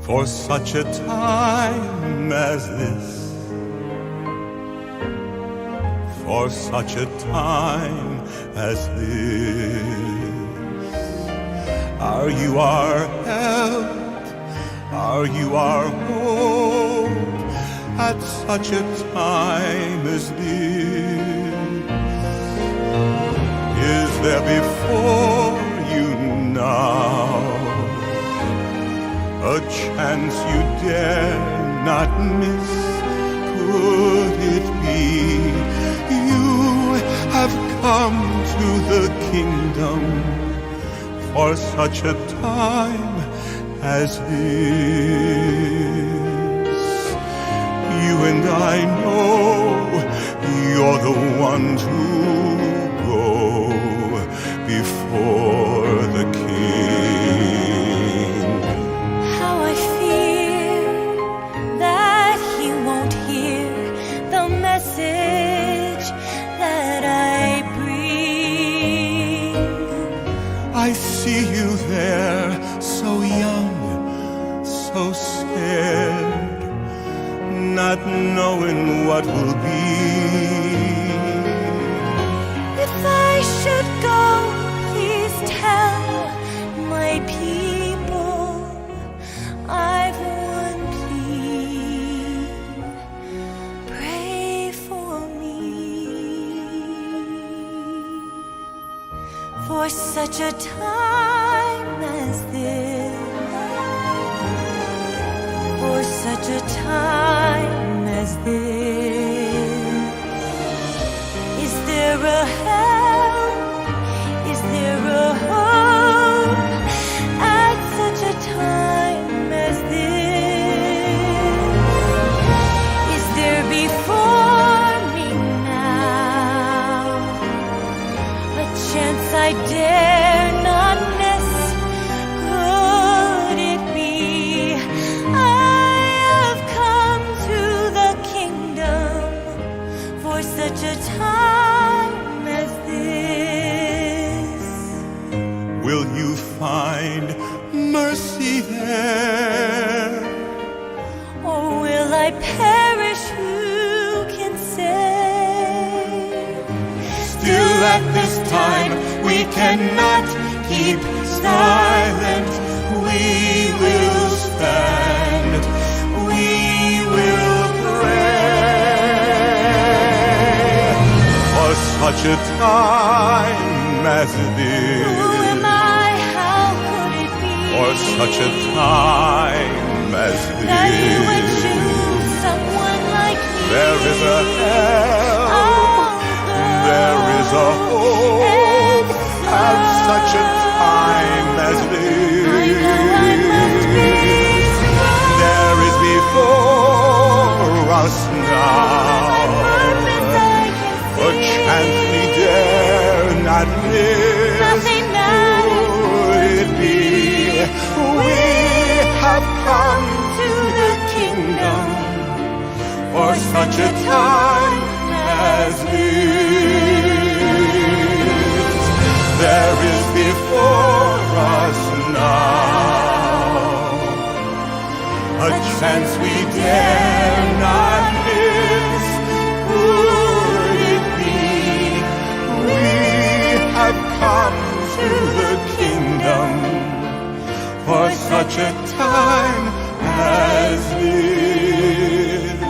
For such a time as this, for such a time as this, are you our help? Are you our hope at such a time as this? Is there before you now a chance you dare not miss? Could it be you have come to the kingdom for such a time as this? You and I know you're the one to go before the King. How I fear that he won't hear the message that I bring. I see you there, so young, so scared, not knowing what will be. If I should go, please tell my people I've one plea. Pray for me. For such a time as this, for such a time as this, is there a help? Is there a hope at such a time as this? Is there before me now a chance I dare not miss? Could it be I have come to the kingdom for such a time as this? Will you find mercy there? Or will I perish? Who can say? Still at this time we cannot keep silent. We will stand, we will pray. For such a time as Who this, am I? How could it be for such a time as that you would this, choose someone like me? there is a help, there is a hope at such a time as this. There is before us now a chance we dare not miss. Could it be we have come to the kingdom for such a time as this? There is before us now a chance we dare not miss. Could it be we have come to the kingdom for such a time as this?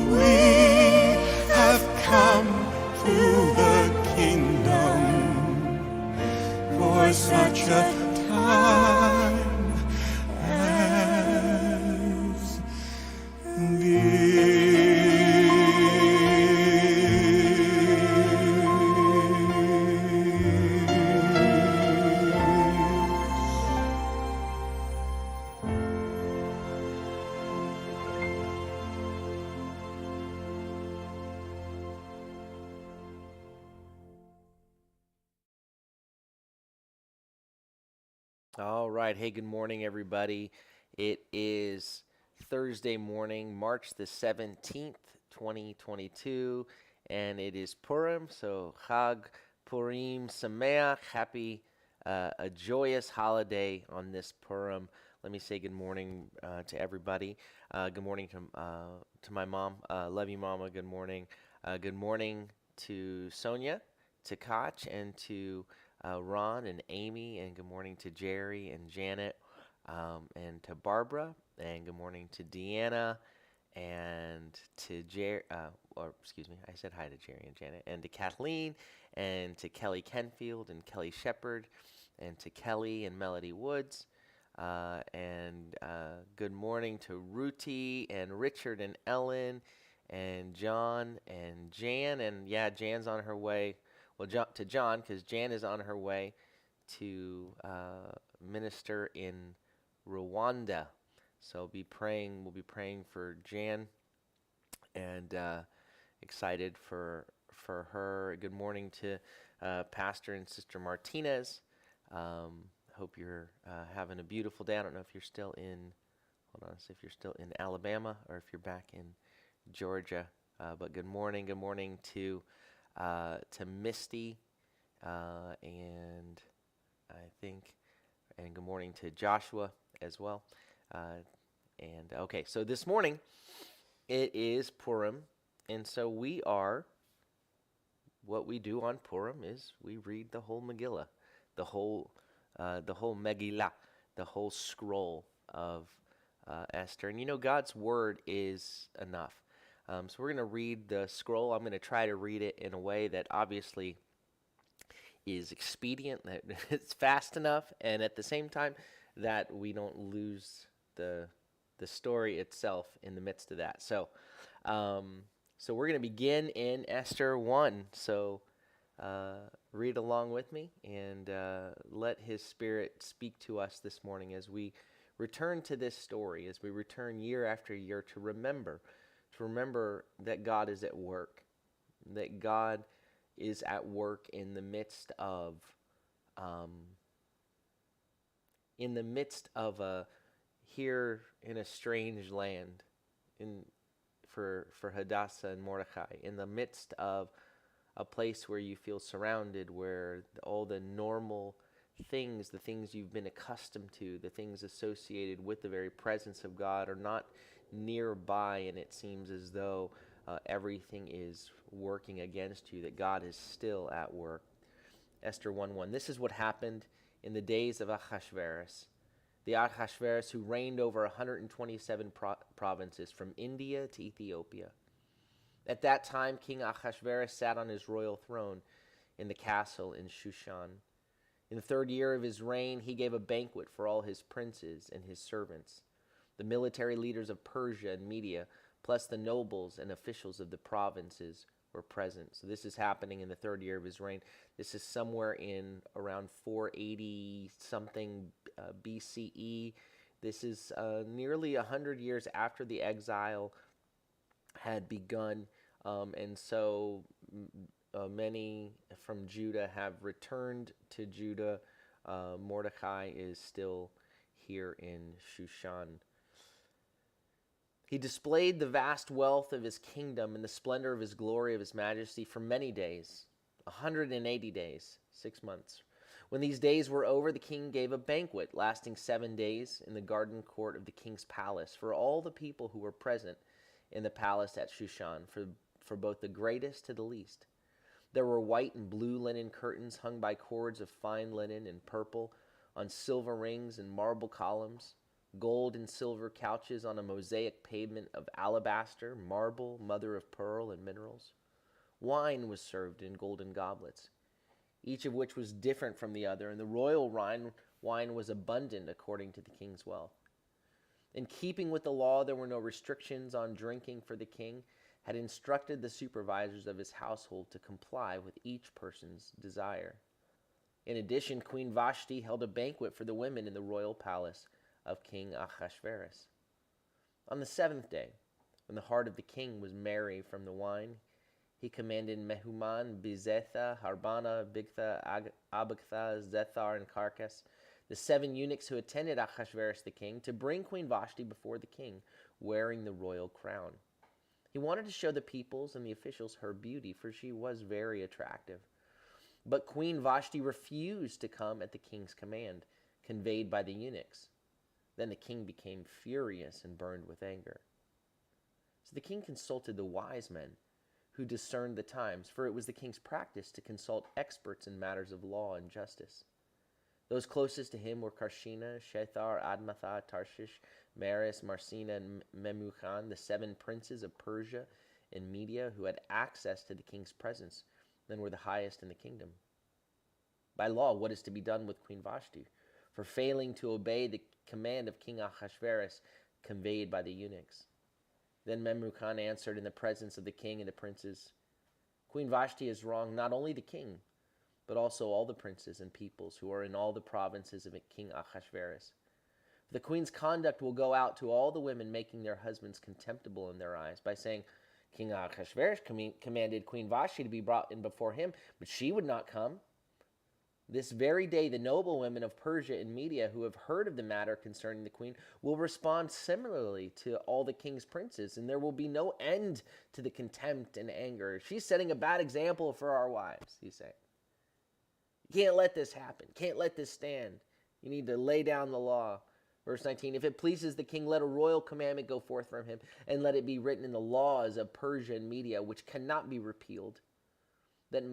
We have come to the kingdom for such a time as this. All right. Hey, good morning, everybody. It is Thursday morning, March the 17th, 2022, and it is Purim. So, Chag Purim Sameach. Happy a joyous holiday on this Purim. Let me say good morning to everybody. Good morning to my mom. Love you, Mama. Good morning. Good morning to Sonia, to Koch, and to Ron and Amy, and good morning to Jerry and Janet, and to Barbara, and good morning to Deanna, and to or excuse me, I said hi to Jerry and Janet, and to Kathleen, and to Kelly Kenfield and Kelly Shepard, and to Kelly and Melody Woods, and good morning to Ruti and Richard and Ellen, and John and Jan, and yeah, Jan's on her way. Well, to John, because Jan is on her way to minister in Rwanda. So we'll be praying for Jan, and excited for her. Good morning to Pastor and Sister Martinez. Hope you're having a beautiful day. I don't know if you're still in, hold on, see if you're still in Alabama or if you're back in Georgia. But good morning to Misty, and I think, and good morning to Joshua as well. And okay, so this morning it is Purim, and so what we do on Purim is we read the whole Megillah, the whole Megillah, the whole scroll of Esther. And you know, God's word is enough. So we're going to read the scroll. I'm going to try to read it in a way that obviously is expedient, that it's fast enough, and at the same time that we don't lose the story itself in the midst of that. So we're going to begin in Esther 1. So read along with me, and let His Spirit speak to us this morning as we return to this story, as we return year after year to remember that God is at work, that God is at work in the midst of here in a strange land, for Hadassah and Mordecai, in the midst of a place where you feel surrounded, where all the normal things, the things you've been accustomed to, the things associated with the very presence of God are not nearby, and it seems as though everything is working against you, that God is still at work. Esther 1:1. This is what happened in the days of Ahasuerus, the Ahasuerus who reigned over 127 provinces from India to Ethiopia. At that time, King Ahasuerus sat on his royal throne in the castle in Shushan. In the 3rd year of his reign, he gave a banquet for all his princes and his servants, the military leaders of Persia and Media, plus the nobles and officials of the provinces were present. So this is happening in the 3rd year of his reign. This is somewhere in around 480 something BCE. This is nearly 100 years after the exile had begun, and so many from Judah have returned to Judah. Mordecai is still here in Shushan. He displayed the vast wealth of his kingdom and the splendor of his glory, of his majesty, for many days, 180 days, 6 months. When these days were over, the king gave a banquet lasting 7 days in the garden court of the king's palace for all the people who were present in the palace at Shushan, for both the greatest to the least. There were white and blue linen curtains hung by cords of fine linen and purple on silver rings and marble columns, gold and silver couches on a mosaic pavement of alabaster, marble, mother of pearl, and minerals. Wine was served in golden goblets, each of which was different from the other, and the royal wine was abundant according to the king's wealth. In keeping with the law, there were no restrictions on drinking, for the king had instructed the supervisors of his household to comply with each person's desire. In addition, Queen Vashti held a banquet for the women in the royal palace of King Ahasuerus. On the 7th day, when the heart of the king was merry from the wine, he commanded Mehuman, Bizetha, Harbana, Bigtha, Abagtha, Zethar, and Carcass, the 7 eunuchs who attended Ahasuerus the king, to bring Queen Vashti before the king, wearing the royal crown. He wanted to show the peoples and the officials her beauty, for she was very attractive. But Queen Vashti refused to come at the king's command, conveyed by the eunuchs. Then the king became furious and burned with anger. So the king consulted the wise men who discerned the times, for it was the king's practice to consult experts in matters of law and justice. Those closest to him were Karshina, Shethar, Admatha, Tarshish, Maris, Marsina, and Memucan, the 7 princes of Persia and Media who had access to the king's presence and were the highest in the kingdom. By law, what is to be done with Queen Vashti for failing to obey the command of King Ahasuerus conveyed by the eunuchs? Then Memucan answered in the presence of the king and the princes, Queen Vashti has wronged not only the king, but also all the princes and peoples who are in all the provinces of King Ahasuerus. The queen's conduct will go out to all the women, making their husbands contemptible in their eyes, by saying, King Ahasuerus commanded Queen Vashti to be brought in before him, but she would not come. This very day, the noble women of Persia and Media who have heard of the matter concerning the queen will respond similarly to all the king's princes, and there will be no end to the contempt and anger. She's setting a bad example for our wives, he's saying. You can't let this happen. Can't let this stand. You need to lay down the law. Verse 19, if it pleases the king, let a royal commandment go forth from him, and let it be written in the laws of Persia and Media, which cannot be repealed, that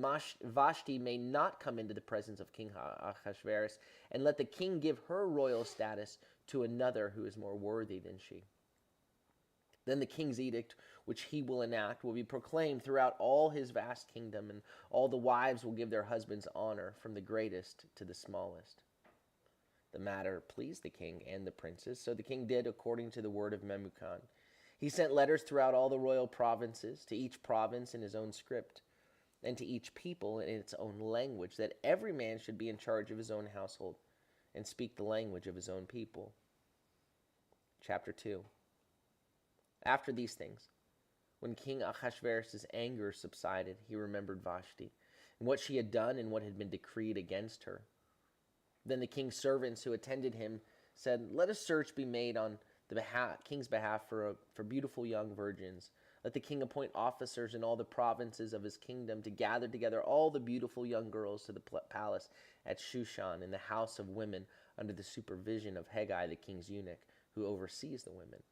Vashti may not come into the presence of King Ahasuerus, and let the king give her royal status to another who is more worthy than she. Then the king's edict, which he will enact, will be proclaimed throughout all his vast kingdom, and all the wives will give their husbands honor, from the greatest to the smallest. The matter pleased the king and the princes, so the king did according to the word of Memucan. He sent letters throughout all the royal provinces, to each province in his own script, and to each people in its own language, that every man should be in charge of his own household and speak the language of his own people. Chapter 2. After these things, when King Ahasuerus' anger subsided, he remembered Vashti, and what she had done and what had been decreed against her. Then the king's servants who attended him said, let a search be made on the king's behalf for beautiful young virgins. Let the king appoint officers in all the provinces of his kingdom to gather together all the beautiful young girls to the palace at Shushan, in the house of women, under the supervision of Hegai, the king's eunuch, who oversees the women.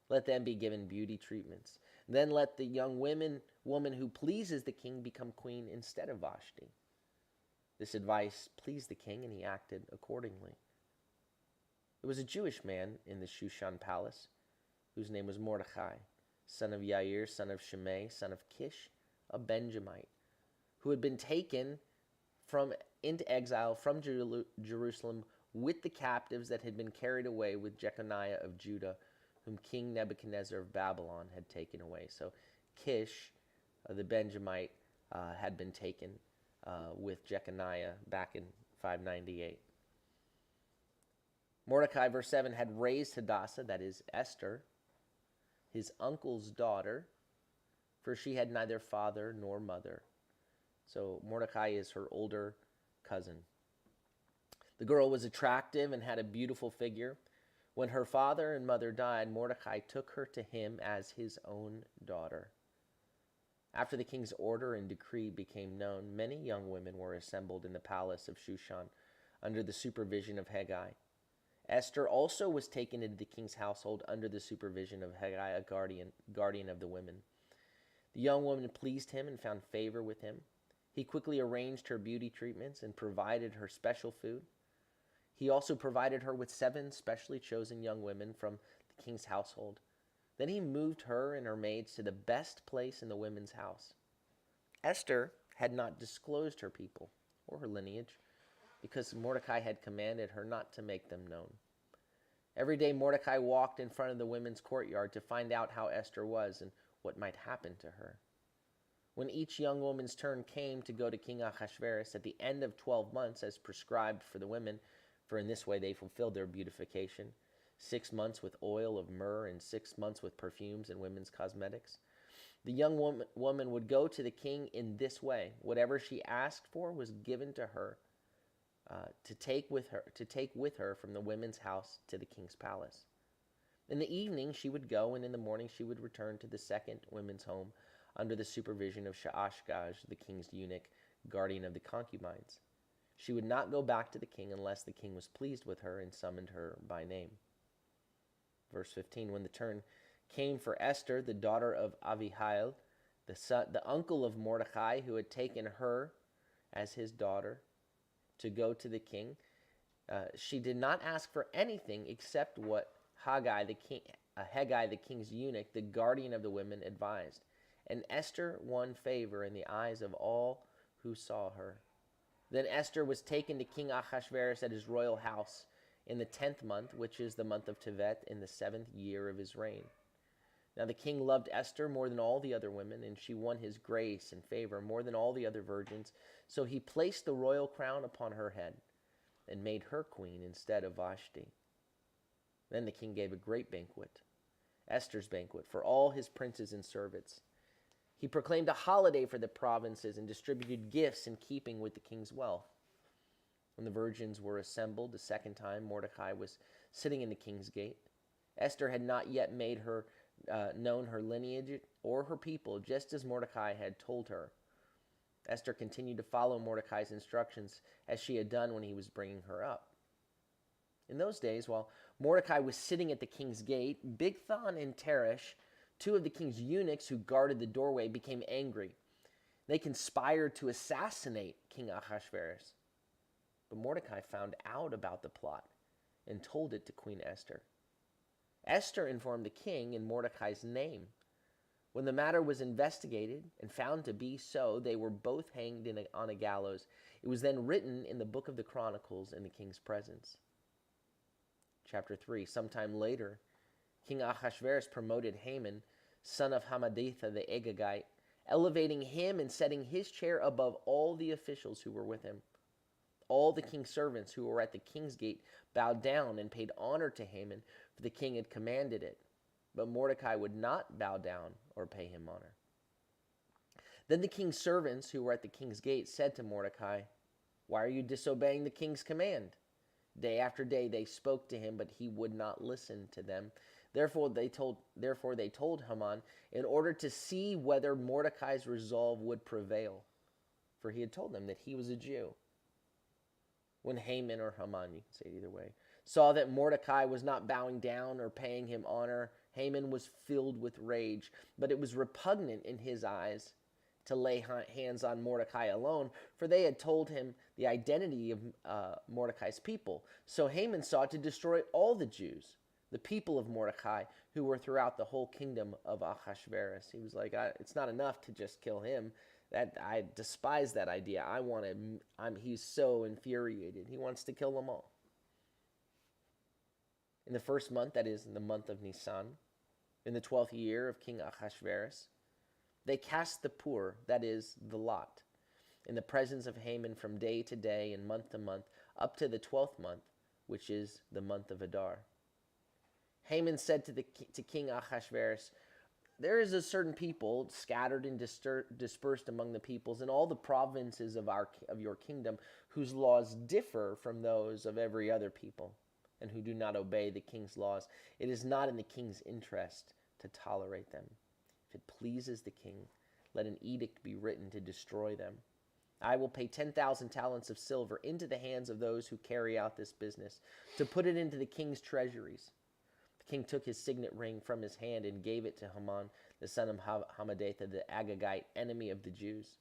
Let them be given beauty treatments. Then let the young woman who pleases the king become queen instead of Vashti. This advice pleased the king, and he acted accordingly. There was a Jewish man in the Shushan palace, whose name was Mordecai, son of Yair, son of Shimei, son of Kish, a Benjamite, who had been taken into exile from Jerusalem with the captives that had been carried away with Jeconiah of Judah, whom King Nebuchadnezzar of Babylon had taken away. So Kish, the Benjamite, had been taken with Jeconiah back in 598. Mordecai, verse 7, had raised Hadassah, that is Esther, his uncle's daughter, for she had neither father nor mother. So Mordecai is her older cousin. The girl was attractive and had a beautiful figure. When her father and mother died, Mordecai took her to him as his own daughter. After the king's order and decree became known, many young women were assembled in the palace of Shushan under the supervision of Hegai. Esther also was taken into the king's household under the supervision of Hegai, a guardian of the women. The young woman pleased him and found favor with him. He quickly arranged her beauty treatments and provided her special food. He also provided her with 7 specially chosen young women from the king's household. Then he moved her and her maids to the best place in the women's house. Esther had not disclosed her people or her lineage, because Mordecai had commanded her not to make them known. Every day Mordecai walked in front of the women's courtyard to find out how Esther was and what might happen to her. When each young woman's turn came to go to King Ahasuerus at the end of 12 months, as prescribed for the women, for in this way they fulfilled their beautification, 6 months with oil of myrrh and 6 months with perfumes and women's cosmetics, the young woman would go to the king in this way. Whatever she asked for was given to her, to take with her from the women's house to the king's palace. In the evening she would go, and in the morning she would return to the second women's home under the supervision of Shaashgaz, the king's eunuch, guardian of the concubines. She would not go back to the king unless the king was pleased with her and summoned her by name. Verse 15, when the turn came for Esther, the daughter of Abihail, the uncle of Mordecai, who had taken her as his daughter to go to the king, she did not ask for anything except what Haggai, the king's eunuch, the guardian of the women, advised. And Esther won favor in the eyes of all who saw her. Then Esther was taken to King Ahasuerus at his royal house in the 10th month, which is the month of Tevet, in the 7th year of his reign. Now the king loved Esther more than all the other women, and she won his grace and favor more than all the other virgins. So he placed the royal crown upon her head and made her queen instead of Vashti. Then the king gave a great banquet, Esther's banquet, for all his princes and servants. He proclaimed a holiday for the provinces and distributed gifts in keeping with the king's wealth. When the virgins were assembled the second time, Mordecai was sitting in the king's gate. Esther had not yet made her known her lineage or her people, just as Mordecai had told her. Esther continued to follow Mordecai's instructions as she had done when he was bringing her up. In those days, while Mordecai was sitting at the king's gate, Bigthan and Teresh, two of the king's eunuchs who guarded the doorway, became angry. They conspired to assassinate King Ahasuerus. But Mordecai found out about the plot and told it to Queen Esther. Esther informed the king in Mordecai's name. When the matter was investigated and found to be so, they were both hanged on a gallows. It was then written in the book of the Chronicles in the king's presence. Chapter 3. Sometime later, King Ahasuerus promoted Haman, son of Hammedatha the Agagite, elevating him and setting his chair above all the officials who were with him. All the king's servants who were at the king's gate bowed down and paid honor to Haman, for the king had commanded it. But Mordecai would not bow down or pay him honor. Then the king's servants who were at the king's gate said to Mordecai, "Why are you disobeying the king's command?" Day after day they spoke to him, but he would not listen to them. Therefore they told Haman in order to see whether Mordecai's resolve would prevail, for he had told them that he was a Jew. When Haman, or Haman, you can say it either way, saw that Mordecai was not bowing down or paying him honor, Haman was filled with rage, but it was repugnant in his eyes to lay hands on Mordecai alone, for they had told him the identity of Mordecai's people. So Haman sought to destroy all the Jews, the people of Mordecai, who were throughout the whole kingdom of Ahasuerus. He was like, it's not enough to just kill him. I despise that idea. He's so infuriated. He wants to kill them all. In the first month, that is, in the month of Nisan, in the 12th year of King Ahasuerus, they cast the pur, that is, the lot, in the presence of Haman from day to day and month to month, up to the 12th month, which is the month of Adar. Haman said to King Ahasuerus, "There is a certain people scattered and dispersed among the peoples in all the provinces of your kingdom, whose laws differ from those of every other people, and who do not obey the king's laws. It is not in the king's interest to tolerate them. If it pleases the king, let an edict be written to destroy them. I will pay 10,000 talents of silver into the hands of those who carry out this business, to put it into the king's treasuries." The king took his signet ring from his hand and gave it to Haman, the son of Hammedatha the Agagite, enemy of the Jews.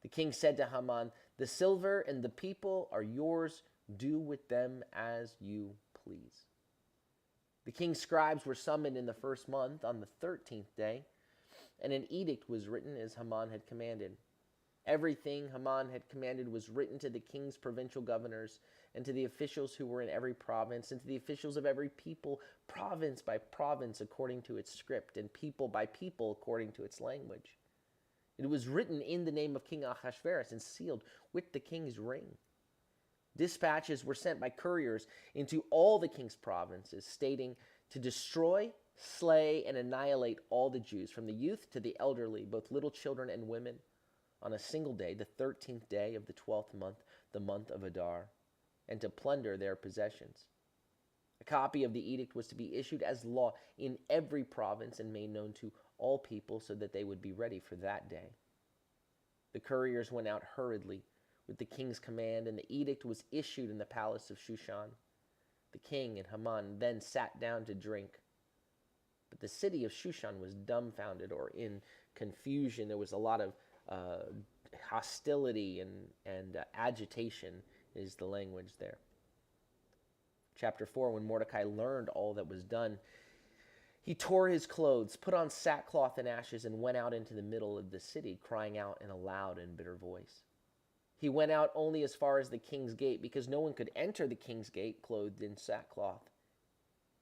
The king said to Haman, "The silver and the people are yours. Do with them as you please." The king's scribes were summoned in the first month on the 13th day, and an edict was written as Haman had commanded. Everything Haman had commanded was written to the king's provincial governors and to the officials who were in every province, and to the officials of every people, province by province according to its script, and people by people according to its language. It was written in the name of King Ahasuerus and sealed with the king's ring. Dispatches were sent by couriers into all the king's provinces, stating to destroy, slay, and annihilate all the Jews, from the youth to the elderly, both little children and women, on a single day, the 13th day of the 12th month, the month of Adar, and to plunder their possessions. A copy of the edict was to be issued as law in every province and made known to all people, so that they would be ready for that day. The couriers went out hurriedly with the king's command, and the edict was issued in the palace of Shushan. The king and Haman then sat down to drink. But the city of Shushan was dumbfounded or in confusion. There was a lot of hostility and agitation is the language there. Chapter 4, when Mordecai learned all that was done, he tore his clothes, put on sackcloth and ashes, and went out into the middle of the city, crying out in a loud and bitter voice. He went out only as far as the king's gate, because no one could enter the king's gate clothed in sackcloth.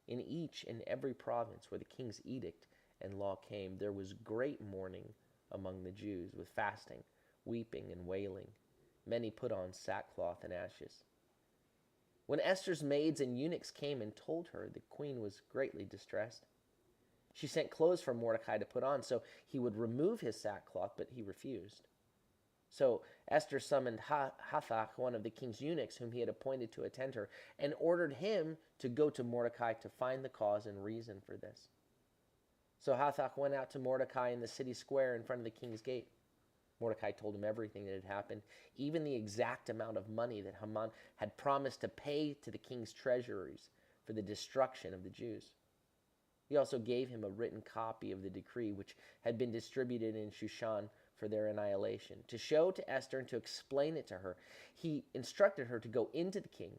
In each and every province where the king's edict and law came, there was great mourning among the Jews, with fasting, weeping, and wailing. Many put on sackcloth and ashes. When Esther's maids and eunuchs came and told her, the queen was greatly distressed. She sent clothes for Mordecai to put on so he would remove his sackcloth, but he refused. So Esther summoned Hathach, one of the king's eunuchs, whom he had appointed to attend her, and ordered him to go to Mordecai to find the cause and reason for this. So Hathach went out to Mordecai in the city square in front of the king's gate. Mordecai told him everything that had happened, even the exact amount of money that Haman had promised to pay to the king's treasuries for the destruction of the Jews. He also gave him a written copy of the decree which had been distributed in Shushan for their annihilation. To show to Esther and to explain it to her, he instructed her to go into the king,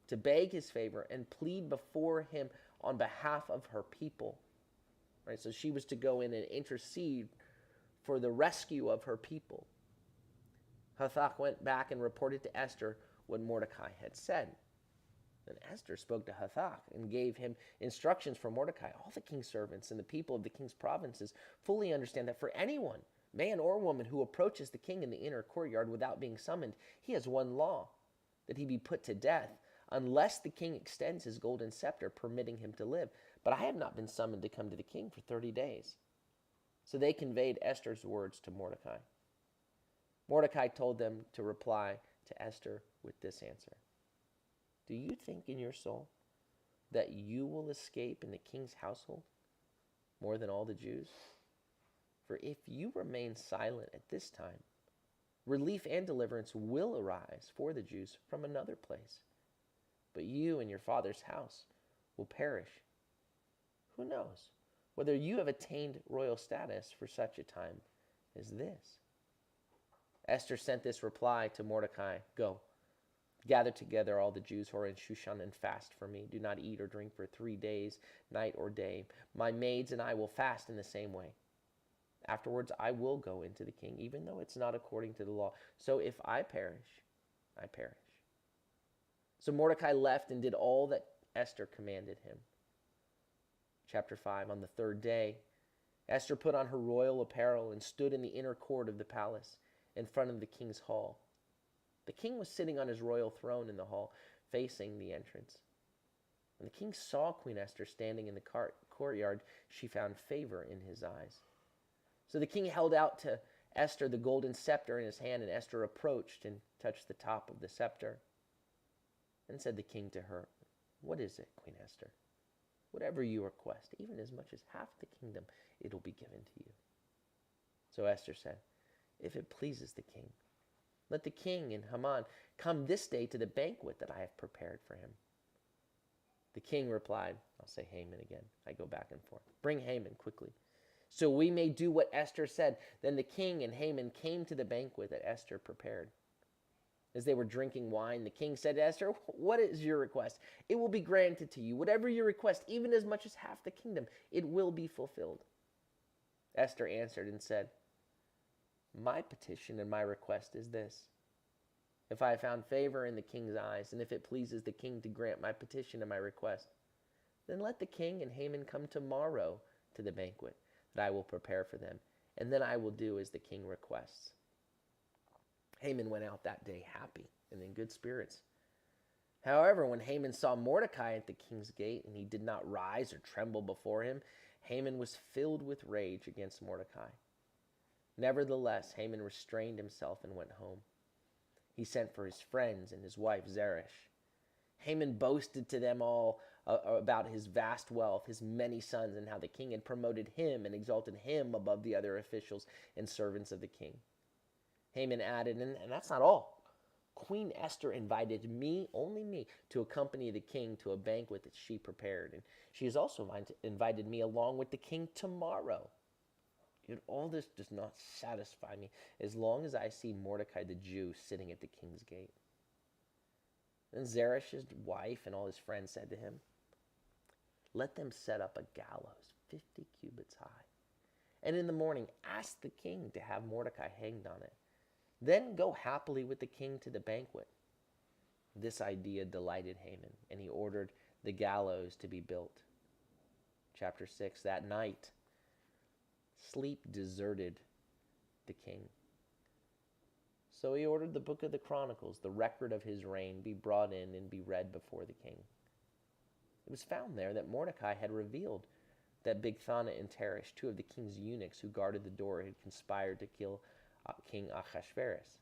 to beg his favor and plead before him on behalf of her people. Right? So she was to go in and intercede for the rescue of her people. Hathach went back and reported to Esther what Mordecai had said. Then Esther spoke to Hathach and gave him instructions for Mordecai. All the king's servants and the people of the king's provinces fully understand that for anyone, man or woman, who approaches the king in the inner courtyard without being summoned, he has one law, that he be put to death, unless the king extends his golden scepter, permitting him to live. But I have not been summoned to come to the king for 30 days. So they conveyed Esther's words to Mordecai. Mordecai told them to reply to Esther with this answer. Do you think in your soul that you will escape in the king's household more than all the Jews? For if you remain silent at this time, relief and deliverance will arise for the Jews from another place. But you and your father's house will perish. Who knows whether you have attained royal status for such a time as this? Esther sent this reply to Mordecai. Go, gather together all the Jews who are in Shushan and fast for me. Do not eat or drink for 3 days, night or day. My maids and I will fast in the same way. Afterwards, I will go into the king, even though it's not according to the law. So if I perish, I perish. So Mordecai left and did all that Esther commanded him. Chapter 5, on the third day, Esther put on her royal apparel and stood in the inner court of the palace in front of the king's hall. The king was sitting on his royal throne in the hall, facing the entrance. When the king saw Queen Esther standing in the courtyard, she found favor in his eyes. So the king held out to Esther the golden scepter in his hand, and Esther approached and touched the top of the scepter. Then said the king to her, What is it, Queen Esther? Whatever you request, even as much as half the kingdom, it will be given to you. So Esther said, If it pleases the king, let the king and Haman come this day to the banquet that I have prepared for him. The king replied, I'll say Haman again. I go back and forth. Bring Haman quickly, so we may do what Esther said. Then the king and Haman came to the banquet that Esther prepared. As they were drinking wine, the king said to Esther, What is your request? It will be granted to you. Whatever you request, even as much as half the kingdom, it will be fulfilled. Esther answered and said, My petition and my request is this. If I have found favor in the king's eyes, and if it pleases the king to grant my petition and my request, then let the king and Haman come tomorrow to the banquet that I will prepare for them, and then I will do as the king requests. Haman went out that day happy and in good spirits. However, when Haman saw Mordecai at the king's gate, and he did not rise or tremble before him, Haman was filled with rage against Mordecai. Nevertheless, Haman restrained himself and went home. He sent for his friends and his wife Zeresh. Haman boasted to them all about his vast wealth, his many sons, and how the king had promoted him and exalted him above the other officials and servants of the king. Haman added, and that's not all. Queen Esther invited me, only me, to accompany the king to a banquet that she prepared. And she has also invited me along with the king tomorrow. Yet all this does not satisfy me as long as I see Mordecai the Jew sitting at the king's gate. Then Zeresh's wife and all his friends said to him, let them set up a gallows 50 cubits high. And in the morning ask the king to have Mordecai hanged on it. Then go happily with the king to the banquet. This idea delighted Haman, and he ordered the gallows to be built. Chapter 6, that night, sleep deserted the king. So he ordered the book of the Chronicles, the record of his reign, be brought in and be read before the king. It was found there that Mordecai had revealed that Bigthana and Teresh, two of the king's eunuchs who guarded the door, had conspired to kill King Ahasuerus.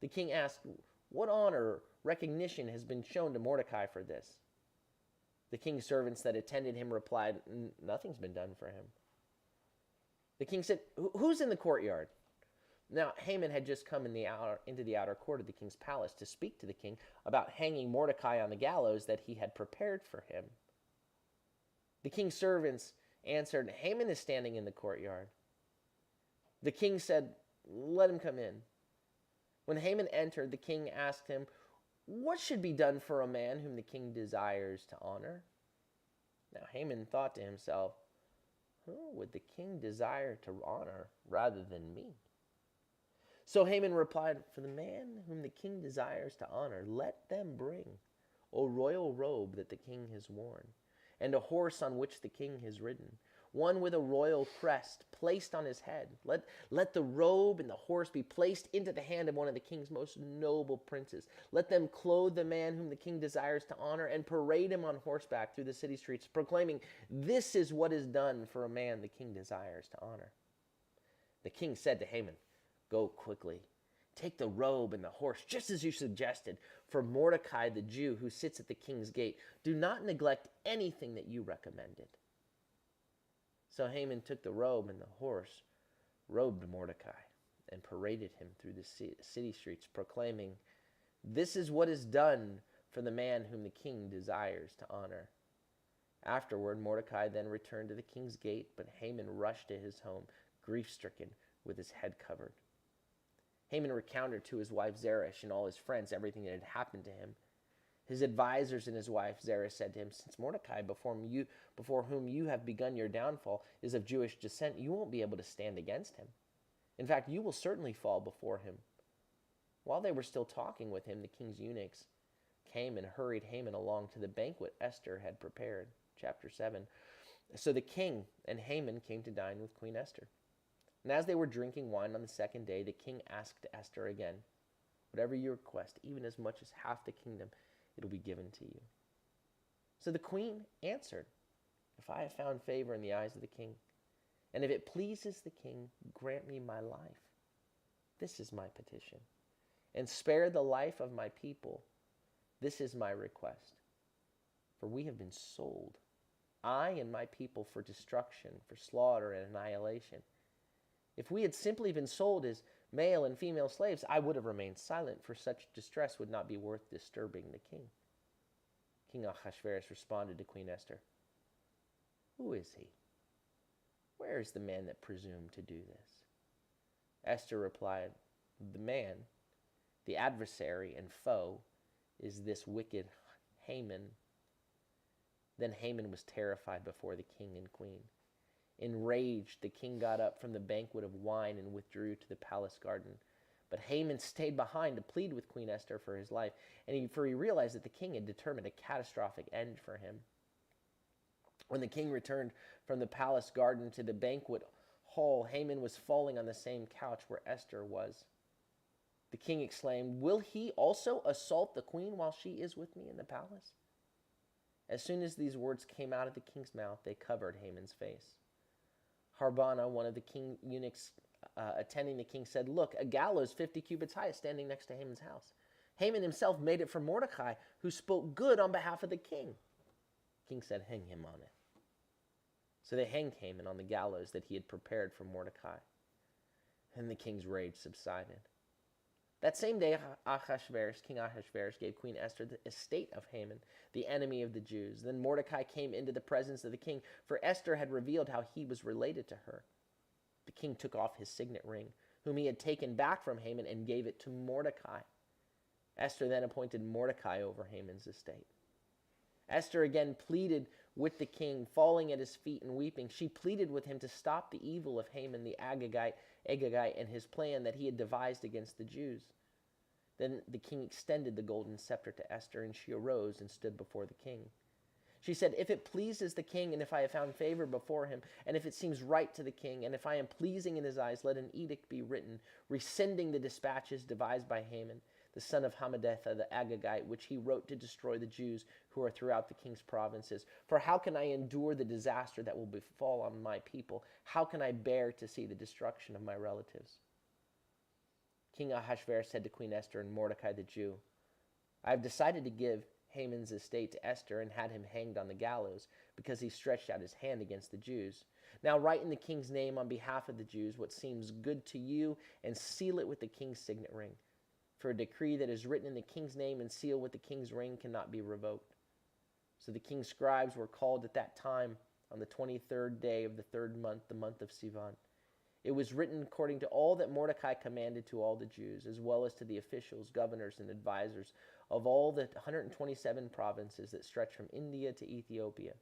The king asked, what honor or recognition has been shown to Mordecai for this? The king's servants that attended him replied, nothing's been done for him. The king said, who's in the courtyard? Now, Haman had just come into the outer court of the king's palace to speak to the king about hanging Mordecai on the gallows that he had prepared for him. The king's servants answered, Haman is standing in the courtyard. The king said, let him come in. When Haman entered, the king asked him, what should be done for a man whom the king desires to honor? Now Haman thought to himself, who would the king desire to honor rather than me? So Haman replied, for the man whom the king desires to honor, let them bring a royal robe that the king has worn, and a horse on which the king has ridden, one with a royal crest placed on his head. Let the robe and the horse be placed into the hand of one of the king's most noble princes. Let them clothe the man whom the king desires to honor and parade him on horseback through the city streets, proclaiming, this is what is done for a man the king desires to honor. The king said to Haman, go quickly. Take the robe and the horse, just as you suggested, for Mordecai the Jew who sits at the king's gate. Do not neglect anything that you recommended. So Haman took the robe and the horse, robed Mordecai, and paraded him through the city streets, proclaiming, this is what is done for the man whom the king desires to honor. Afterward, Mordecai then returned to the king's gate, but Haman rushed to his home, grief-stricken, with his head covered. Haman recounted to his wife Zeresh and all his friends everything that had happened to him. His advisors and his wife Zeresh said to him, since Mordecai, before whom you have begun your downfall, is of Jewish descent, you won't be able to stand against him. In fact, you will certainly fall before him. While they were still talking with him, the king's eunuchs came and hurried Haman along to the banquet Esther had prepared. Chapter 7. So the king and Haman came to dine with Queen Esther. And as they were drinking wine on the second day, the king asked Esther again, whatever you request, even as much as half the kingdom, it will be given to you. So the queen answered, if I have found favor in the eyes of the king, and if it pleases the king, grant me my life. This is my petition. And spare the life of my people. This is my request. For we have been sold, I and my people, for destruction, for slaughter and annihilation. If we had simply been sold as male and female slaves, I would have remained silent, for such distress would not be worth disturbing the king. King Ahasuerus responded to Queen Esther, who is he? Where is the man that presumed to do this? Esther replied, the man, the adversary and foe, is this wicked Haman. Then Haman was terrified before the king and queen. Enraged, the king got up from the banquet of wine and withdrew to the palace garden. But Haman stayed behind to plead with Queen Esther for his life, for he realized that the king had determined a catastrophic end for him. When the king returned from the palace garden to the banquet hall, Haman was falling on the same couch where Esther was. The king exclaimed, will he also assault the queen while she is with me in the palace? As soon as these words came out of the king's mouth, they covered Haman's face. Harbana, one of the king eunuchs attending the king, said, look, a gallows 50 cubits high is standing next to Haman's house. Haman himself made it for Mordecai, who spoke good on behalf of the king. The king said, hang him on it. So they hanged Haman on the gallows that he had prepared for Mordecai. And the king's rage subsided. That same day, King Ahasuerus gave Queen Esther the estate of Haman, the enemy of the Jews. Then Mordecai came into the presence of the king, for Esther had revealed how he was related to her. The king took off his signet ring, whom he had taken back from Haman, and gave it to Mordecai. Esther then appointed Mordecai over Haman's estate. Esther again pleaded with the king, falling at his feet and weeping. She pleaded with him to stop the evil of Haman the Agagite and his plan that he had devised against the Jews. Then the king extended the golden scepter to Esther, and she arose and stood before the king. She said, "If it pleases the king, and if I have found favor before him, and if it seems right to the king, and if I am pleasing in his eyes, let an edict be written, rescinding the dispatches devised by Haman, the son of Hammedatha the Agagite, which he wrote to destroy the Jews who are throughout the king's provinces. For how can I endure the disaster that will befall on my people? How can I bear to see the destruction of my relatives?" King Ahasuerus said to Queen Esther and Mordecai the Jew, "I have decided to give Haman's estate to Esther and had him hanged on the gallows because he stretched out his hand against the Jews. Now write in the king's name on behalf of the Jews what seems good to you and seal it with the king's signet ring. For a decree that is written in the king's name and sealed with the king's ring cannot be revoked." So the king's scribes were called at that time on the 23rd day of the 3rd month, the month of Sivan. It was written according to all that Mordecai commanded to all the Jews, as well as to the officials, governors, and advisors of all the 127 provinces that stretch from India to Ethiopia.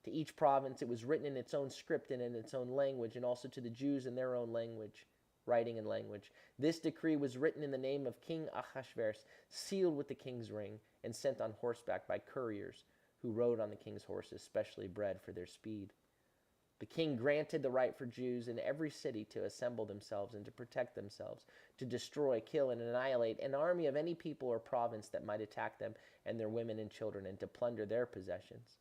To each province it was written in its own script and in its own language, and also to the Jews in their own language, writing and language. This decree was written in the name of King Ahasuerus, sealed with the king's ring, and sent on horseback by couriers who rode on the king's horses, specially bred for their speed. The king granted the right for Jews in every city to assemble themselves and to protect themselves, to destroy, kill, and annihilate an army of any people or province that might attack them and their women and children, and to plunder their possessions.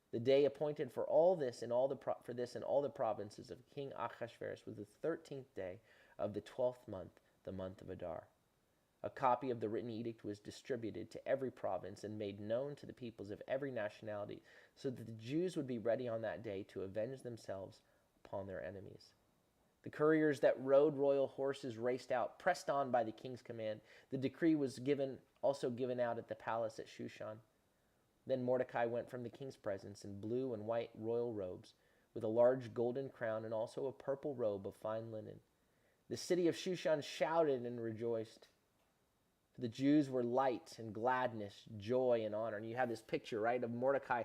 The day appointed for all this and all the provinces of King Ahasuerus was the 13th day of the 12th month, the month of Adar. A copy of the written edict was distributed to every province and made known to the peoples of every nationality, so that the Jews would be ready on that day to avenge themselves upon their enemies. The couriers that rode royal horses raced out, pressed on by the king's command. The decree was also given out at the palace at Shushan. Then Mordecai went from the king's presence in blue and white royal robes, with a large golden crown and also a purple robe of fine linen. The city of Shushan shouted and rejoiced. For the Jews were light and gladness, joy and honor. And you have this picture, right, of Mordecai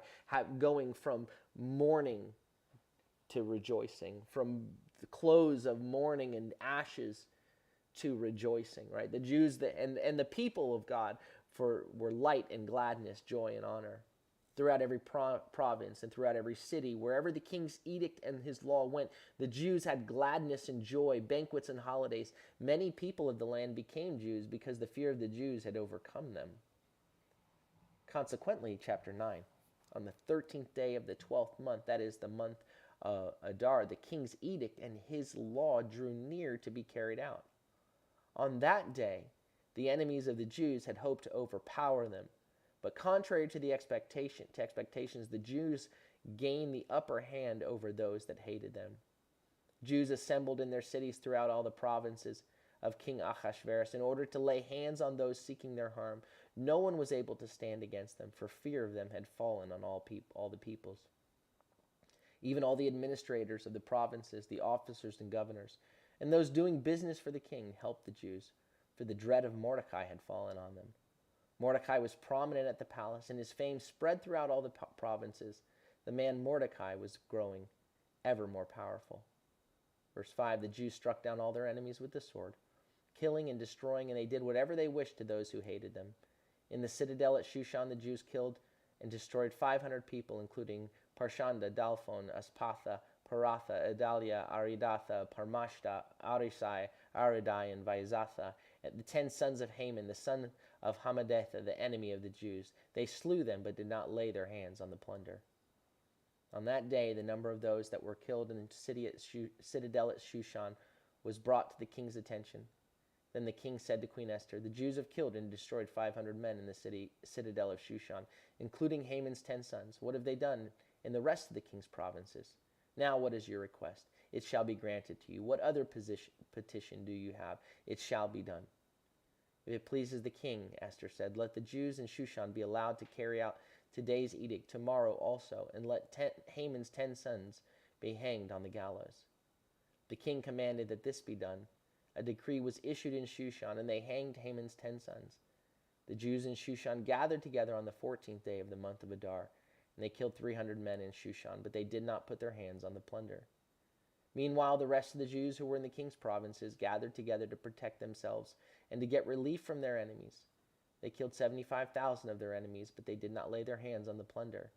going from mourning to rejoicing, from the clothes of mourning and ashes to rejoicing, right? The Jews and the people of God were light and gladness, joy and honor. Throughout every province and throughout every city, wherever the king's edict and his law went, the Jews had gladness and joy, banquets and holidays. Many people of the land became Jews because the fear of the Jews had overcome them. Consequently, chapter 9, on the 13th day of the 12th month, that is the month Adar, the king's edict and his law drew near to be carried out. On that day, the enemies of the Jews had hoped to overpower them. But contrary to the expectations, the Jews gained the upper hand over those that hated them. Jews assembled in their cities throughout all the provinces of King Ahasuerus in order to lay hands on those seeking their harm. No one was able to stand against them, for fear of them had fallen on all the peoples. Even all the administrators of the provinces, the officers and governors, and those doing business for the king helped the Jews, for the dread of Mordecai had fallen on them. Mordecai was prominent at the palace, and his fame spread throughout all the provinces. The man Mordecai was growing ever more powerful. Verse 5, the Jews struck down all their enemies with the sword, killing and destroying, and they did whatever they wished to those who hated them. In the citadel at Shushan, the Jews killed and destroyed 500 people, including Parshanda, Dalphon, Aspatha, Paratha, Adalia, Aridatha, Parmashta, Arisai, Aridai, and Vaizatha, and the 10 sons of Haman, the son of Hammedatha, the enemy of the Jews. They slew them, but did not lay their hands on the plunder. On that day, the number of those that were killed in the citadel at Shushan was brought to the king's attention. Then the king said to Queen Esther, "The Jews have killed and destroyed 500 men in the citadel of Shushan, including Haman's 10 sons. What have they done in the rest of the king's provinces? Now what is your request? it shall be granted to you. What other petition do you have? It shall be done. If it pleases the king, Esther said, let the Jews in Shushan be allowed to carry out today's edict, tomorrow also, and let Haman's 10 sons be hanged on the gallows. The king commanded that this be done. A decree was issued in Shushan, and they hanged Haman's 10 sons. The Jews in Shushan gathered together on the 14th day of the month of Adar, and they killed 300 men in Shushan, but they did not put their hands on the plunder. Meanwhile, the rest of the Jews who were in the king's provinces gathered together to protect themselves and to get relief from their enemies. They killed 75,000 of their enemies, but they did not lay their hands on the plunder.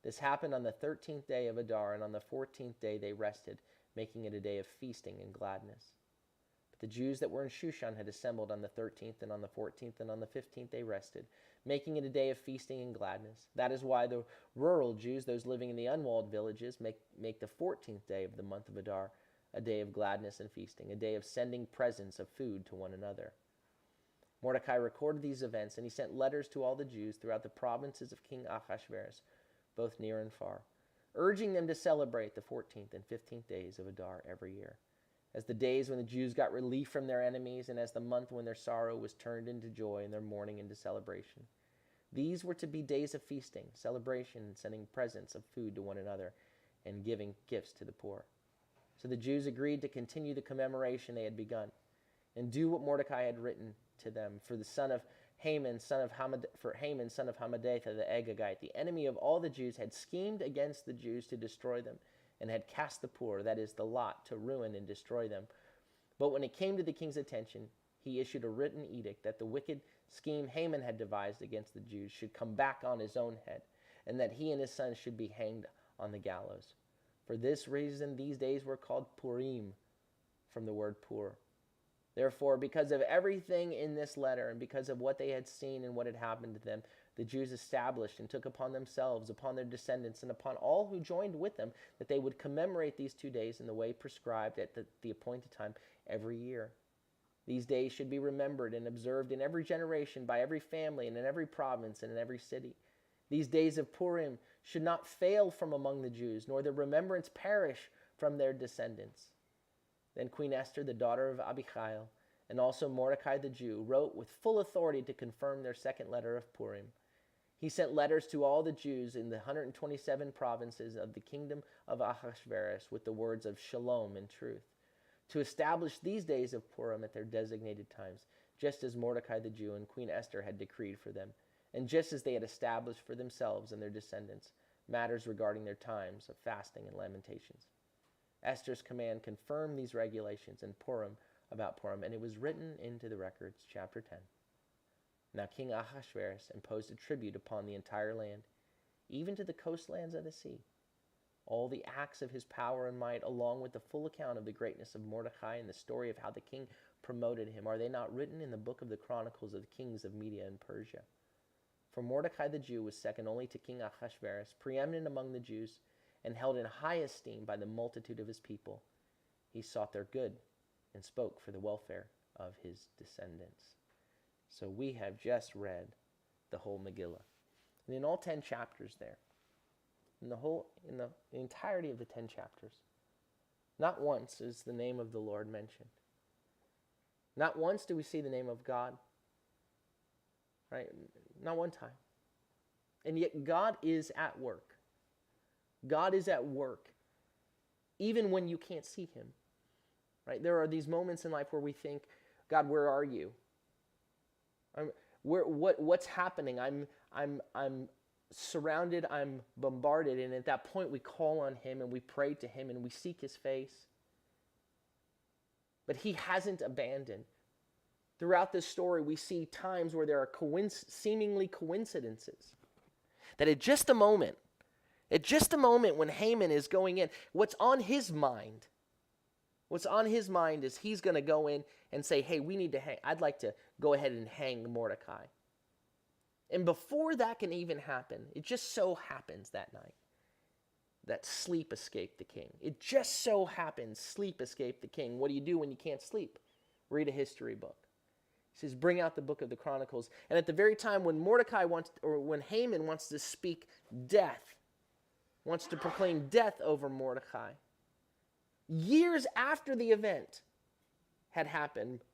This happened on the 13th day of Adar, and on the 14th day they rested, making it a day of feasting and gladness. But the Jews that were in Shushan had assembled on the 13th, and on the 14th, and on the 15th they rested, making it a day of feasting and gladness. That is why the rural Jews, those living in the unwalled villages, make the 14th day of the month of Adar a day of gladness and feasting, a day of sending presents of food to one another. Mordecai recorded these events, and he sent letters to all the Jews throughout the provinces of King Ahasuerus, both near and far, urging them to celebrate the 14th and 15th days of Adar every year, as the days when the Jews got relief from their enemies, and as the month when their sorrow was turned into joy and their mourning into celebration. These were to be days of feasting, celebration, and sending presents of food to one another, and giving gifts to the poor. So the Jews agreed to continue the commemoration they had begun, and do what Mordecai had written to them. For Haman, son of Hammedatha the Agagite, the enemy of all the Jews, had schemed against the Jews to destroy them, and had cast the poor, that is, the lot, to ruin and destroy them. But when it came to the king's attention, he issued a written edict that the wicked scheme Haman had devised against the Jews should come back on his own head, and that he and his sons should be hanged on the gallows. For this reason, these days were called Purim, from the word pur. Therefore, because of everything in this letter, and because of what they had seen and what had happened to them, the Jews established and took upon themselves, upon their descendants, and upon all who joined with them, that they would commemorate these 2 days in the way prescribed at the appointed time every year. These days should be remembered and observed in every generation, by every family, and in every province, and in every city. These days of Purim should not fail from among the Jews, nor their remembrance perish from their descendants. Then Queen Esther, the daughter of Abihail, and also Mordecai the Jew, wrote with full authority to confirm their second letter of Purim. He sent letters to all the Jews in the 127 provinces of the kingdom of Ahasuerus with the words of shalom and truth, to establish these days of Purim at their designated times, just as Mordecai the Jew and Queen Esther had decreed for them, and just as they had established for themselves and their descendants matters regarding their times of fasting and lamentations. Esther's command confirmed these regulations in Purim, about Purim, and it was written into the records, chapter 10. Now King Ahasuerus imposed a tribute upon the entire land, even to the coastlands of the sea. All the acts of his power and might, along with the full account of the greatness of Mordecai and the story of how the king promoted him, are they not written in the book of the Chronicles of the kings of Media and Persia? For Mordecai the Jew was second only to King Ahasuerus, preeminent among the Jews, and held in high esteem by the multitude of his people. He sought their good and spoke for the welfare of his descendants. So we have just read the whole Megillah. And in all 10 chapters there, in the entirety of the 10 chapters, not once is the name of the Lord mentioned. Not once do we see the name of God. Right? Not one time. And yet God is at work. God is at work, even when you can't see him. Right? There are these moments in life where we think, God, where are you? What's happening? I'm surrounded, I'm bombarded, and at that point we call on him and we pray to him and we seek his face. But he hasn't abandoned. Throughout this story, we see times where there are seemingly coincidences. That at just a moment when Haman is going in, what's on his mind is he's going to go in and say, hey, we need to hang. I'd like to go ahead and hang Mordecai. And before that can even happen, it just so happens that night that sleep escaped the king. It just so happens sleep escaped the king. What do you do when you can't sleep? Read a history book. He says, bring out the book of the Chronicles. And at the very time when when Haman wants to speak death, wants to proclaim death over Mordecai, Years after the event had happened,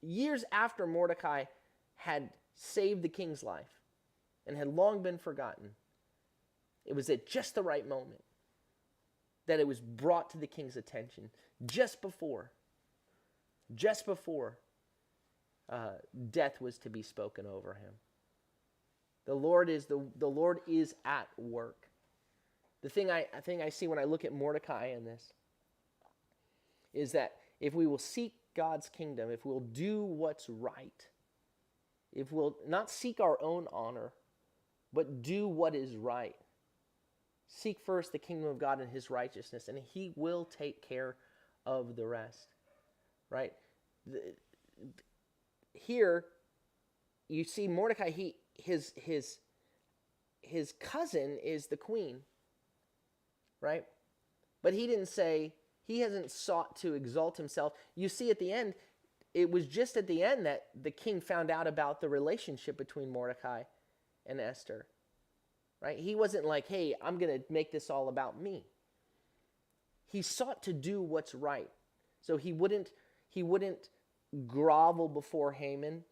years after Mordecai had saved the king's life and had long been forgotten, it was at just the right moment that it was brought to the king's attention, just before death was to be spoken over him. The Lord is at work. The thing I see when I look at Mordecai in this is that if we will seek God's kingdom, if we'll do what's right, if we'll not seek our own honor, but do what is right, seek first the kingdom of God and his righteousness, and he will take care of the rest. Right? Here, you see Mordecai, his cousin is the queen, right? But he hasn't sought to exalt himself. You see at the end, it was just at the end that the king found out about the relationship between Mordecai and Esther, right? He wasn't like, hey, I'm going to make this all about me. He sought to do what's right. So he wouldn't grovel before Haman.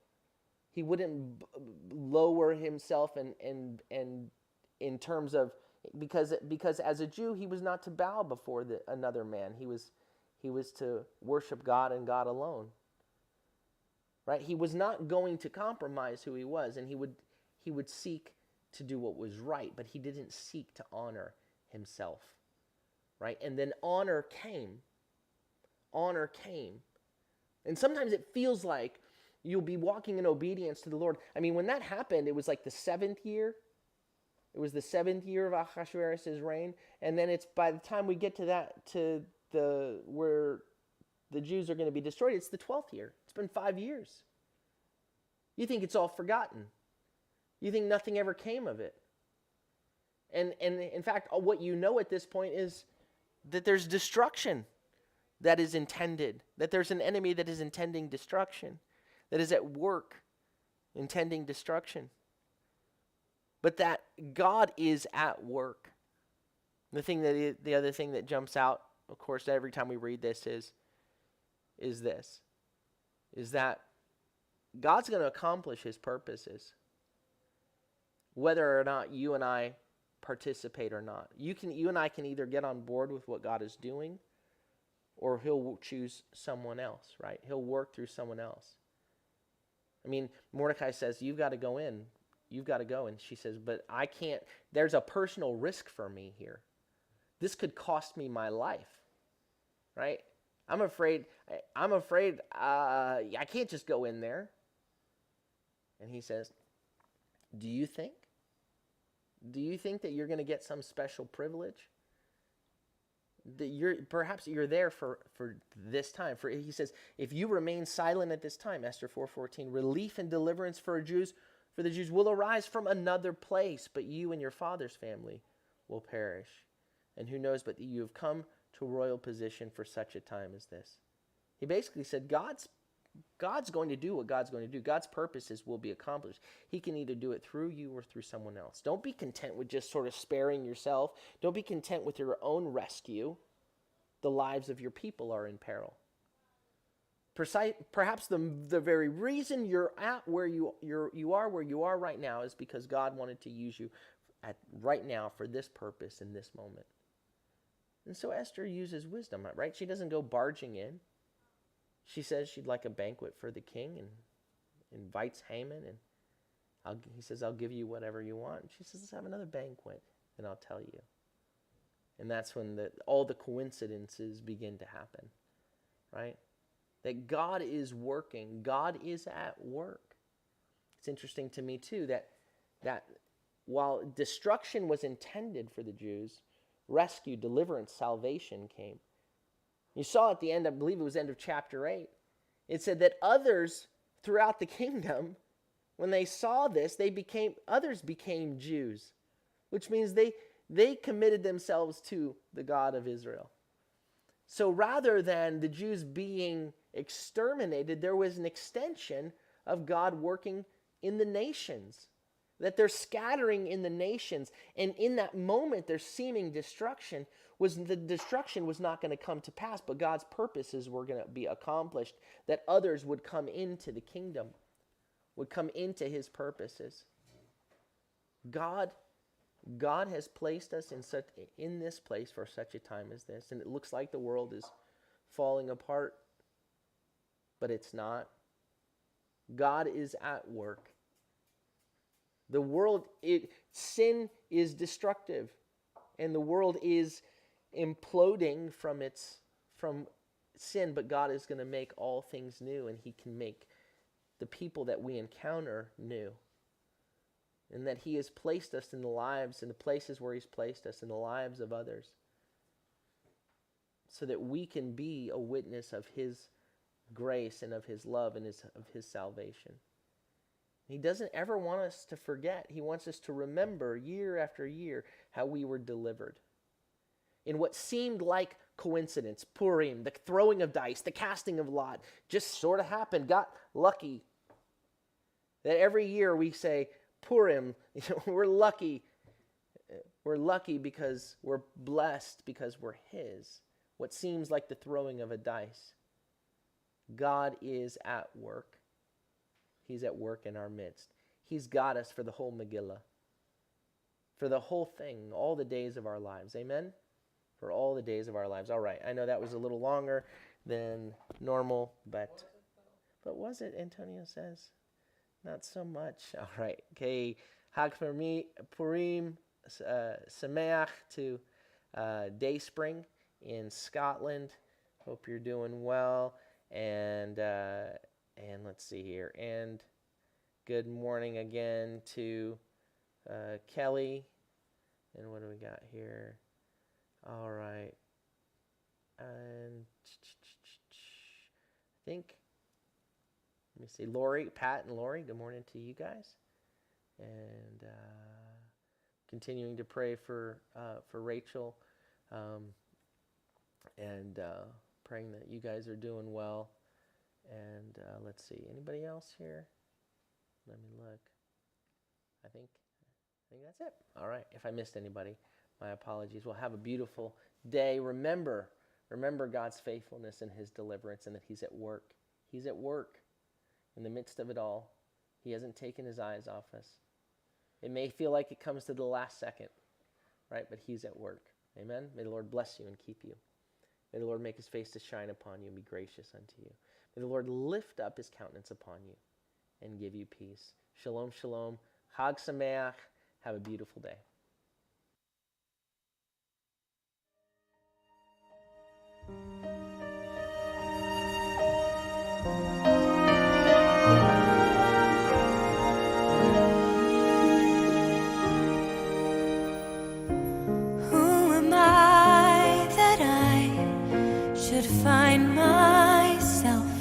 He wouldn't lower himself and in terms of, because as a Jew he was not to bow before another man. He was to worship God and God alone. Right? He was not going to compromise who he was, and he would seek to do what was right, but he didn't seek to honor himself. Right? And then honor came. Honor came. And sometimes it feels like you'll be walking in obedience to the Lord. I mean, when that happened, it was like the 7th year. It was the 7th year of Ahasuerus' reign. And then it's by the time we get to where the Jews are going to be destroyed, it's the 12th year. It's been 5 years. You think it's all forgotten. You think nothing ever came of it. And in fact, what you know at this point is that there's destruction that is intended, that there's an enemy that is intending destruction, that is at work intending destruction. But that God is at work. The other thing that jumps out, of course, every time we read this is that God's going to accomplish his purposes, whether or not you and I participate or not. You and I can either get on board with what God is doing, or he'll choose someone else, right? He'll work through someone else. I mean, Mordecai says, you've got to go in. You've got to go. And she says, but I can't. There's a personal risk for me here. This could cost me my life, right? I'm afraid I can't just go in there. And he says, do you think that you're going to get some special privilege? That perhaps you're there for this time. He says, if you remain silent at this time, Esther 4:14, relief and deliverance for the Jews will arise from another place, but you and your father's family will perish. And who knows but that you have come to a royal position for such a time as this. He basically said, God's going to do what God's going to do. God's purposes will be accomplished. He can either do it through you or through someone else. Don't be content with just sort of sparing yourself. Don't be content with your own rescue. The lives of your people are in peril. Perhaps the very reason you're at where you are right now is because God wanted to use you right now for this purpose in this moment. And so Esther uses wisdom, right? She doesn't go barging in. She says she'd like a banquet for the king and invites Haman, and he says, I'll give you whatever you want. And she says, let's have another banquet, and I'll tell you. And that's when all the coincidences begin to happen, right? That God is working. God is at work. It's interesting to me, too, that while destruction was intended for the Jews, rescue, deliverance, salvation came. You saw at the end, I believe it was end of chapter 8, it said that others throughout the kingdom, when they saw this, others became Jews, which means they committed themselves to the God of Israel. So rather than the Jews being exterminated, there was an extension of God working in the nations. that they're scattering in the nations. And in that moment, their seeming destruction was not going to come to pass, but God's purposes were going to be accomplished, that others would come into the kingdom, would come into his purposes. God has placed us in this place for such a time as this, and it looks like the world is falling apart, but it's not. God is at work. The world, sin is destructive, and the world is imploding from sin, but God is going to make all things new, and he can make the people that we encounter new. And that he has placed us in the lives, in the places where he's placed us, in the lives of others, so that we can be a witness of his grace and of his love and of his salvation. He doesn't ever want us to forget. He wants us to remember year after year how we were delivered. In what seemed like coincidence, Purim, the throwing of dice, the casting of lot, just sort of happened, got lucky. That every year we say, Purim, we're lucky. We're lucky because we're blessed, because we're his. What seems like the throwing of a dice. God is at work. He's at work in our midst. He's got us for the whole Megillah. For the whole thing, all the days of our lives. Amen? For all the days of our lives. All right, I know that was a little longer than normal, but was it, Antonio says? Not so much. All right. Okay. Hag Purim Sameach to Day Spring in Scotland. Hope you're doing well. And let's see here. And good morning again to Kelly. And what do we got here? All right. And I think, let me see, Lori, Pat and Lori, good morning to you guys. And continuing to pray for Rachel, and praying that you guys are doing well. And let's see, anybody else here? Let me look. I think that's it. All right, if I missed anybody, my apologies. We'll have a beautiful day. Remember God's faithfulness and his deliverance, and that he's at work. He's at work. In the midst of it all, he hasn't taken his eyes off us. It may feel like it comes to the last second, right? But he's at work. Amen? May the Lord bless you and keep you. May the Lord make his face to shine upon you and be gracious unto you. May the Lord lift up his countenance upon you and give you peace. Shalom, shalom. Chag Sameach. Have a beautiful day. Find myself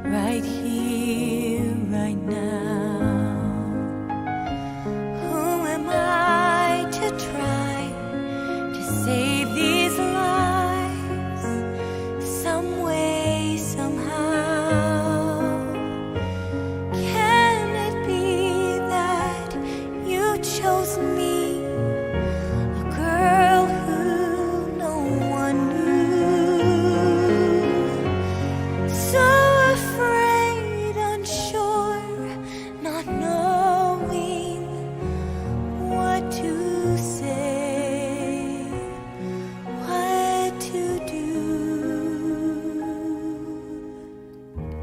right here, right now. Who am I to try to save these lives some way, somehow? Can it be that you chose me, a girl who no one knew?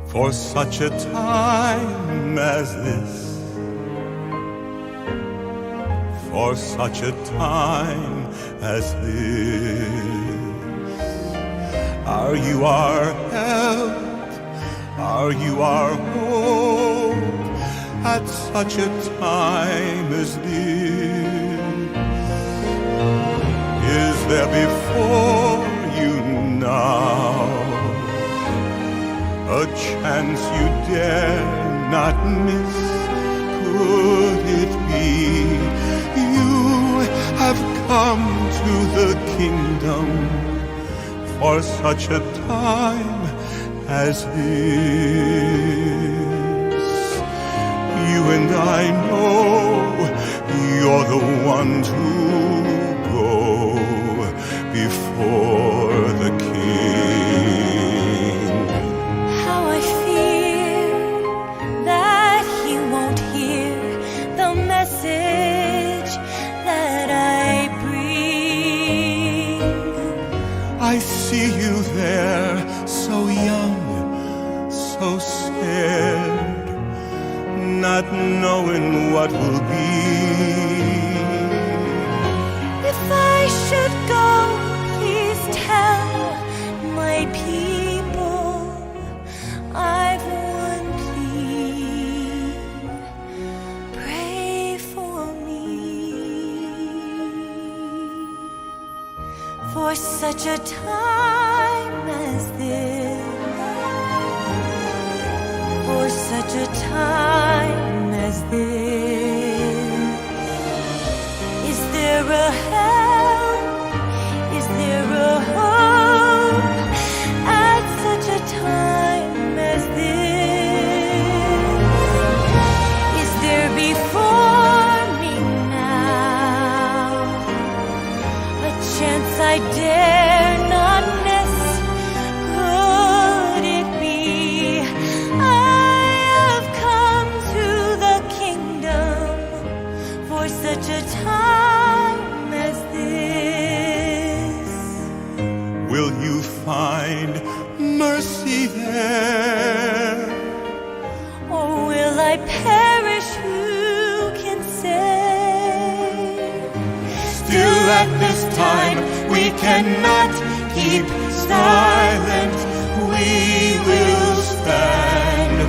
For such a time as this, for such a time as this, are you our help? Are you our hope at such a time as this? Is there before you now a chance you dare not miss? Could it be you have come to the kingdom for such a time as this? You and I know the one to go before the King. How I fear that he won't hear the message that I bring. I see you there, so young, so scared, not knowing what will be. If I should go, please tell my people I've one plea. Pray for me. For such a time as this, for such a time as this, is there a help? Is there a hope at such a time as this? Is there before me now a chance I dare not miss? Could it be I have come to the kingdom for such a time as this? Will you find mercy there? Or will I perish? Who can say? Still at this time we cannot keep silent. We will stand,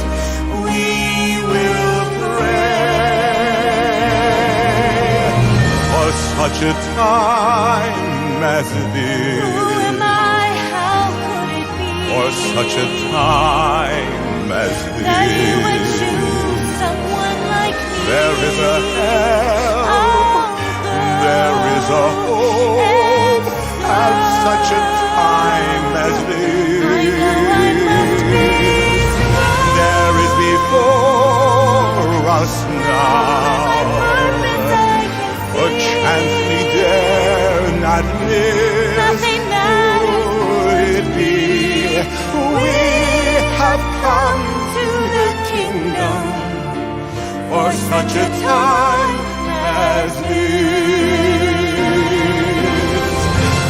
we will pray for such a time as Who this. am I? How could it be For such a time as that you would this. choose someone like me? There is a help, there is a hope at such a time as this. There is before us now a chance we dare not miss. Nothing matters. Could it be we have come to the kingdom for such a time as this?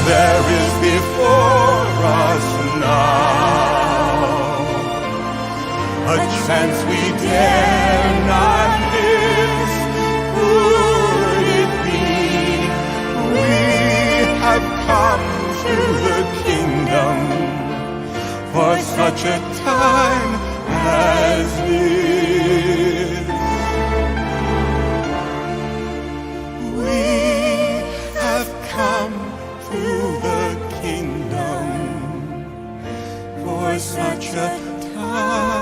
There is before us now a chance we dare not miss. Could it be we have come to the kingdom for such a time as this? We have come to the kingdom for such a time